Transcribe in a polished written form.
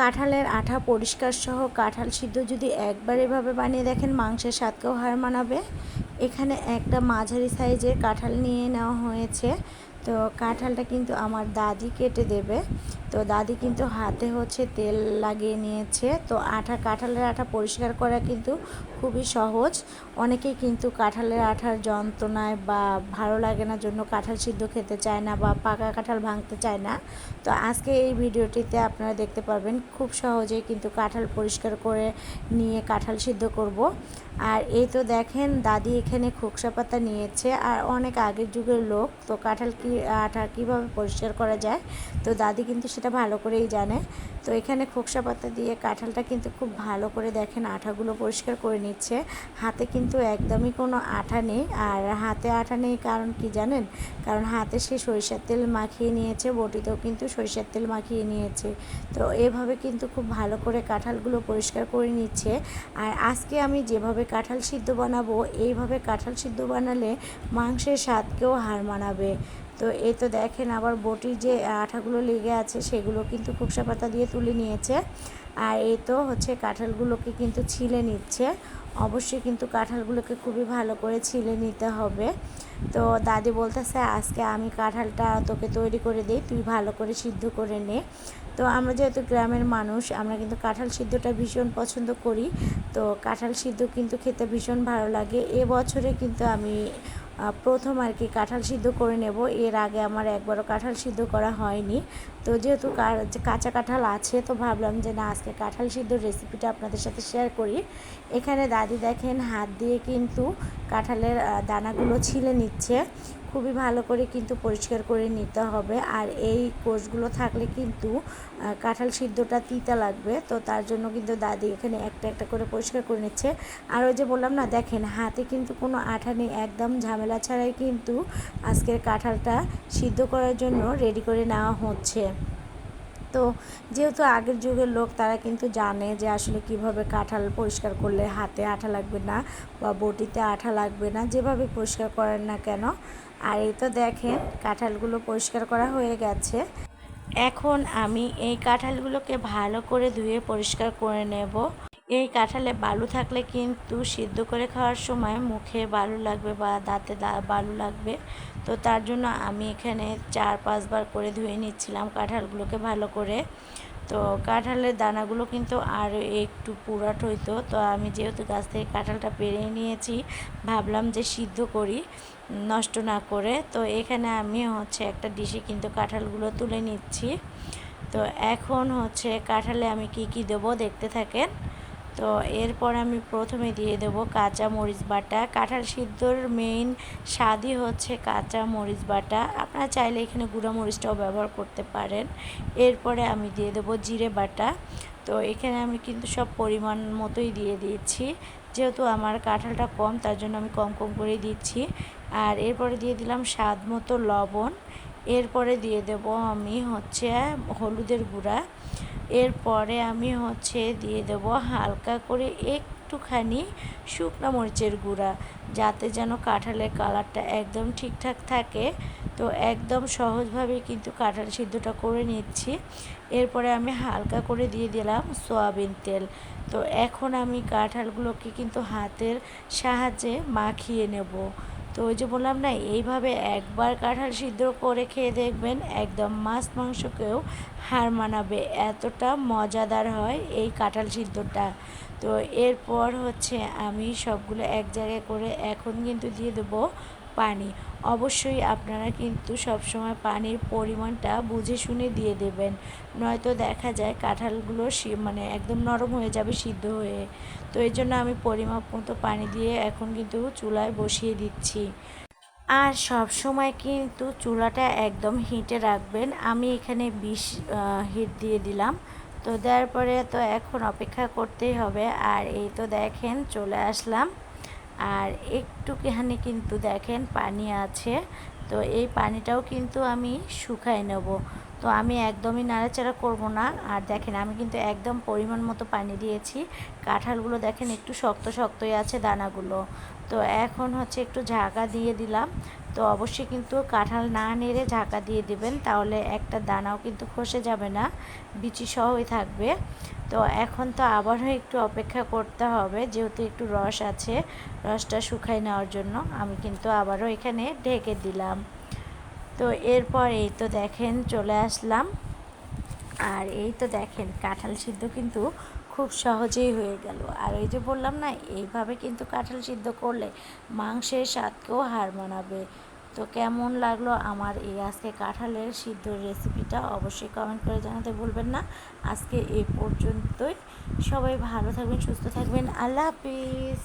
কাঁঠালের আঠা পরিষ্কার সহ কাঁঠাল সিদ্ধ যদি একবার এভাবে বানিয়ে দেখেন, মাংসের স্বাদকেও হার মানাবে। এখানে একটা মাঝারি সাইজের কাঁঠাল নিয়ে নেওয়া হয়েছে। তো কাঁঠালটা কিন্তু আমার দাদি কেটে দেবে। তো দাদি কিন্তু হাতে তেল লাগিয়ে নিয়েছে। তো কাঁঠালের আঠা পরিষ্কার করা কিন্তু খুবই সহজ। অনেকেই কিন্তু কাঁঠালের আঠার যন্ত্রণায় বা ভালো লাগে না জন্য কাঁঠাল সিদ্ধ খেতে চায় না বা পাকা কাঁঠাল ভাঙতে চায় না। তো আজকে এই ভিডিওটিতে আপনারা দেখতে পারবেন খুব সহজেই কিন্তু কাঁঠাল পরিষ্কার করে নিয়ে কাঁঠাল সিদ্ধ করব। আর এই তো দেখেন দাদি এখানে খোকসা পাতা নিয়েছে। আর অনেক আগের যুগের লোক তো কাঁঠাল আঠা কীভাবে পরিষ্কার করা যায়, তো দাদি কিন্তু সেটা ভালো করেই জানে। তো এখানে খোকসা পাতা দিয়ে কাঁঠালটা কিন্তু খুব ভালো করে দেখেন আঠাগুলো পরিষ্কার করে নিচ্ছে। হাতে কিন্তু একদমই কোনো আঠা নেই। আর হাতে আঠা নেই কারণ কি জানেন? কারণ হাতে সে সরিষার তেল মাখিয়ে নিয়েছে, বটিতেও কিন্তু সরিষার তেল মাখিয়ে নিয়েছে। তো এভাবে কিন্তু খুব ভালো করে কাঁঠালগুলো পরিষ্কার করে নিচ্ছে। আর আজকে আমি যেভাবে কাঁঠাল সিদ্ধ বানাবো, এইভাবে কাঁঠাল সিদ্ধ বানালে মাংসের স্বাদকেও হার মানাবে। তো এই তো দেখেন আবার বটির যে আঠাগুলো লেগে আছে সেগুলো কিন্তু খোকসা পাতা দিয়ে তুলে নিয়েছে। আর এই তো কাঁঠালগুলোকে কিন্তু ছিলে নিচ্ছে। অবশ্যই কিন্তু কাঁঠালগুলোকে খুবই ভালো করে ছিলে নিতে হবে। তো দাদি বলতেছে আজকে আমি কাঁঠালটা তোকে তৈরি করে দিই, তুই ভালো করে সিদ্ধ করে নে। তো আমরা যেহেতু গ্রামের মানুষ, আমরা কিন্তু কাঁঠাল সিদ্ধটা ভীষণ পছন্দ করি। তো কাঁঠাল সিদ্ধ কিন্তু খেতে ভীষণ ভালো লাগে। এবছরে কিন্তু আমি প্রথম আর কি কাঁঠাল সিদ্ধ করে নেব। এর আগে আমার একবারও কাঁঠাল সিদ্ধ করা হয়নি। তো যেহেতু কাঁচা কাঁঠাল আছে, তো ভাবলাম যে না, আজকে কাঁঠাল সিদ্ধর রেসিপিটা আপনাদের সাথে শেয়ার করি। এখানে দাদি দেখেন হাত দিয়ে কিন্তু কাঁঠালের দানাগুলো ছিলে নিচ্ছে। খুবই ভালো করে কিন্তু পরিষ্কার করে নিতে হবে। আর এই কোষগুলো থাকলে কিন্তু কাঁঠাল সিদ্ধটা তিতা লাগবে। তো তার জন্য কিন্তু দাদি এখানে একটা একটা করে পরিষ্কার করে নিচ্ছে। আর ওই যে বললাম না, দেখেন হাতে কিন্তু কোনো আঠা নেই, একদম ঝামেলা ছাড়াই কিন্তু আজকের কাঁঠালটা সিদ্ধ করার জন্য রেডি করে নেওয়া হচ্ছে। তো যেহেতু আগের যুগের লোক, তারা কিন্তু জানে যে আসলে কিভাবে কাঁঠাল পরিষ্কার করলে হাতে আঠা লাগবে না বা বটিতে আঠা লাগবে না, যেভাবে পরিষ্কার করেন না কেন। আর এই তো দেখেন কাঁঠালগুলো পরিষ্কার করা হয়ে গেছে। এখন আমি এই কাঁঠালগুলোকে ভালো করে ধুয়ে পরিষ্কার করে নেব। এই কাঁঠালে বালু থাকলে কিন্তু সিদ্ধ করে খাওয়ার সময় মুখে বালু লাগবে বা দাঁতে বালু লাগবে। তো তার জন্য আমি এখানে 4-5 বার করে ধুয়ে নিচ্ছিলাম কাঁঠালগুলোকে ভালো করে। তো কাঁঠালের দানাগুলো কিন্তু আরও একটু পুরাট হইতো। তো আমি যেহেতু গাছ থেকে কাঁঠালটা পেরে নিয়েছি, ভাবলাম যে সিদ্ধ করি নষ্ট না করে। তো এখানে আমি একটা ডিশে কিন্তু কাঁঠালগুলো তুলে নিচ্ছি। তো এখন কাঁঠালে আমি কি দেবো দেখতে থাকেন। তো এরপর আমি প্রথমে দিয়ে দেব কাঁচা মরিচ বাটা। কাঁঠাল সিদ্ধর মেইন স্বাদই কাঁচা মরিচ বাটা। আপনারা চাইলে এখানে গুঁড়া মরিচটাও ব্যবহার করতে পারেন। এরপরে আমি দিয়ে দেব জিরে বাটা। তো এখানে আমি কিন্তু সব পরিমাণ মতোই দিয়ে দিয়েছি, যেহেতু আমার কাঁঠালটা কম তার জন্য আমি কম কম করেই দিচ্ছি। আর এরপরে দিয়ে দিলাম স্বাদ মতো লবণ। এরপরে দিয়ে দেব আমি হলুদের গুঁড়া। এরপরে আমি দিয়ে দেব হালকা করে একটুখানি শুকনো মরিচের গুঁড়া, যাতে যেন কাঁঠালের কালারটা একদম ঠিকঠাক থাকে। তো একদম সহজভাবেই কিন্তু কাঁঠাল সিদ্ধটা করে নিচ্ছি। এরপরে আমি হালকা করে দিয়ে দিলাম সয়াবিন তেল। তো এখন আমি কাঁঠালগুলোকে কিন্তু হাতের সাহায্যে মাখিয়ে নেব। তো ওই যে বললাম না, এইভাবে একবার কাঁঠাল সিদ্ধ করে খেয়ে দেখবেন, একদম মাছ মাংসকেও হার মানাবে, এতটা মজাদার হয় এই কাঁঠাল সিদ্ধটা। তো এরপর আমি সবগুলো এক জায়গায় করে এখন কিন্তু দিয়ে দেবো পানি। অবশ্যই আপনারা কিন্তু সবসময় পানির পরিমাণটা বুঝে শুনে দিয়ে দেবেন, নয়তো দেখা যায় কাঁঠালগুলো একদম নরম হয়ে যাবে সিদ্ধ হয়ে। তো এই জন্য আমি পরিমাপ মতো পানি দিয়ে এখন কিন্তু চুলায় বসিয়ে দিচ্ছি। আর সব সময় কিন্তু চুলাটা একদম হিটে রাখবেন। আমি এখানে 20 হিট দিয়ে দিলাম। তো দেওয়ার পরে তো এখন অপেক্ষা করতেই হবে। আর এই তো দেখেন চলে আসলাম। আর একটুখানি কিন্তু দেখেন পানি আছে। তো এই পানিটাও কিন্তু আমি শুকায় নেব। তো আমি একদমই নাড়াচাড়া করব না। আর দেখেন আমি কিন্তু একদম পরিমাণ মতো পানি দিয়েছি। কাঁঠালগুলো দেখেন একটু শক্ত শক্তই আছে দানাগুলো। তো এখন হচ্ছে একটু ঢাকা দিয়ে দিলাম। তো অবশ্যই কিন্তু কাঁঠাল না নেড়ে ঢাকা দিয়ে দিবেন, তাহলে একটা দানাও কিন্তু খসে যাবে না, বিচি সহই থাকবে। তো এখন তো আবারও একটু অপেক্ষা করতে হবে, যেহেতু একটু রস আছে, রসটা শুকায় নেওয়ার জন্য আমি কিন্তু আবারও এখানে ঢেকে দিলাম। তো এরপর এই তো দেখেন চলে আসলাম। আর এই তো দেখেন কাঁঠাল সিদ্ধ কিন্তু খুব সহজেই হয়ে গেল। আর ওই যে বললাম না, এইভাবে কিন্তু কাঁঠাল সিদ্ধ করলে মাংসের স্বাদকেও হার মানাবে। তো কেমন লাগলো আমার এই আজকে কাঁঠালের সিদ্ধর রেসিপিটা অবশ্যই কমেন্ট করে জানাতে ভুলবেন না। আজকে এই পর্যন্তই। সবাই ভালো থাকবেন, সুস্থ থাকবেন। আল্লাহ হাফিজ।